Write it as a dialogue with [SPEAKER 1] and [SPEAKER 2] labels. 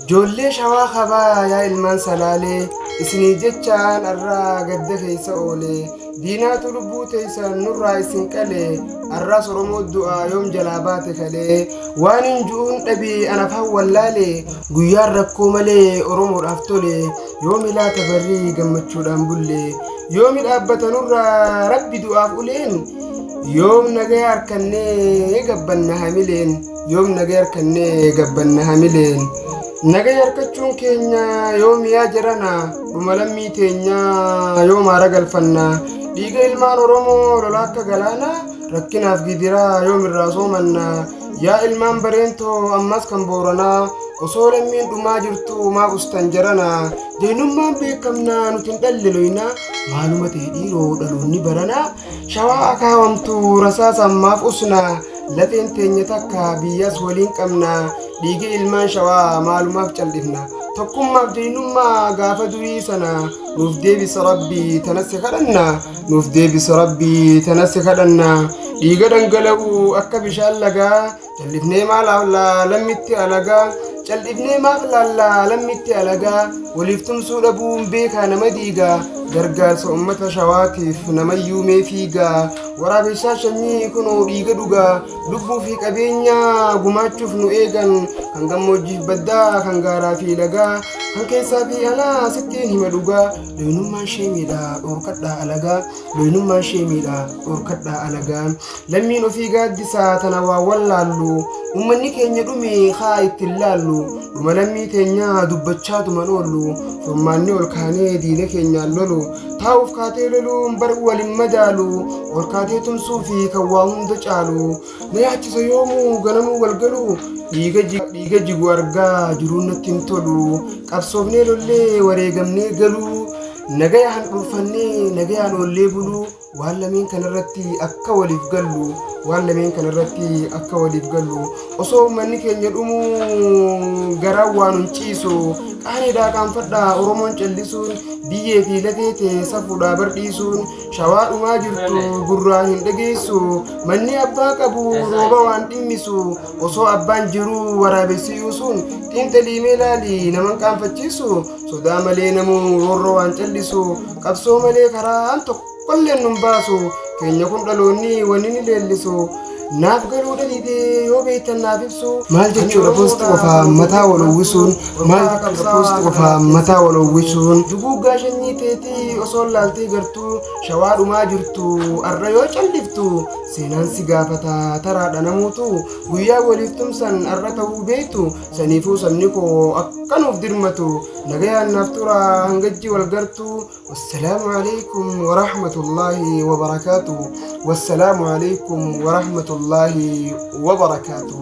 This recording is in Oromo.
[SPEAKER 1] Joollee shawaa kabaa yaa ilmaan salaalee isinii jechaan arraa gadda keessa oolee diinaatu lubbuu teessan nurraa isin qalee arraas oromoo du'aa yoom jalaa baate kalee waan hin ju'uun dhabii anafaan wallaalee guyyaan rakkoo malee oromoodhaaf tole yoomi laata barrii gammachuudhaan bullee yoomi dhaabbata nurraa rabbi du'aaf uleen yoom nagaya harkannee gabbanna hamileen yoom nagaya harkannee gabbanna hamileen nagaya harkachuun keenya yoom yaa jirana dhuma lammii teenya yoom haara galfanna dhiiga ilmaan oromoo lola akka galaana rakkinaaf gidiraa yoom irraa soomanna yaa ilmaan bareentoo ammas kan booranaa osoo lammiin dhumaa jirtu maa ustan jarana deenummaan beekamnaa nutin dhalliloyna maaluma ta'e dhiiroo dhaloonni barana shawaa akaawamtu rasaas ammaaf usna lafeen teenya takka biyyas waliin qabna dhiigi ilmaan shawaa maalumaaf callifna tokkummaaf deenummaa gaafa durii sana nuuf deebisa rabbii tanasi kadhanna nuuf deebisa rabbii tanasi kadhanna dhiiga dhangala'u akka bishaan lagaa callifnee maalaaf lammitti alagaa callifnee maaf laallaa lammitti alagaa waliif tumsuu dhabuun beekaa nama diigaa gargaarsa ummata shawaatiif namayyuu mee fiigaa waraabessaa shanyii kunoo dhiiga dhugaa lubbuu fi qabeenya gumaachuuf nu eegan kan gammoojjiif baddaa kan gaaraa fi lagaa kan keessaa fi alaa sittiin hima dhugaa loynummaan sheemiidha dhorkadhaa alagaa loynummaan sheemiidha dhorkadhaa alagaa lammiin ofii gaaddisaa tana waa wallaallu ummanni keenya dhume haa ittiin laallu dhuma lammii teenya dubbachaatuman oollu furmaanni ol kaanee diina keenyaan lolu taa'uuf kaatee loluun bar walin madaalu ol kaatee tumsuu fi kan waa hunda caalu na yaachisa yoomuu ganamuu walgalu dhiiga jigu argaa jiruun natti hin tolu qabsoofnee lollee wareegamnee galuu nagayaan dhulfannee nagayaan oollee buluu waan lameen kanarratti akka waliif gallu waan lameen kanarratti akka waliif gallu osoo ummanni keenya dhumuu garaa waan hunciisu qaaniidhaa qaanfadhaa oromoon callisuun biyyee fi lateete safuudhaa bardhiisuun shawaa dhumaa jirtu gurraa hin dhageessu manni abbaa qabu rooba waan dhimmisu osoo abbaan jiru waraabessiyuu sun xiinxaliimee laali naman qaanfachiisu sodaa malee namuu roorroo waan callisu qabsoo malee karaan tokkolleen nun baasu keenya kun dhaloonni wanni ni leellisu naaf garuu dhaliidee yoo beektan naaf ibsu maal jechuudha poosti qofaa mataa wal uwwisuun maal jechuudha poosti qofaa mataa wal uwwisuun duguuggaa shanyii teetii osoo laaltee gartuu shawaa dhumaa jirtu arra yoo calliftu seenaan si gaafata taraadha namuutu guyyaa waliif tumsan arra ta'uu beektu saniifuu sabni koo akkanuuf dirmatu nagayaan naaf tura hangajji wal gartu wassalaamu alaikum warahmatullaahi wabarakaatu wassalaamu alaikum warahmatullaahi وبركاته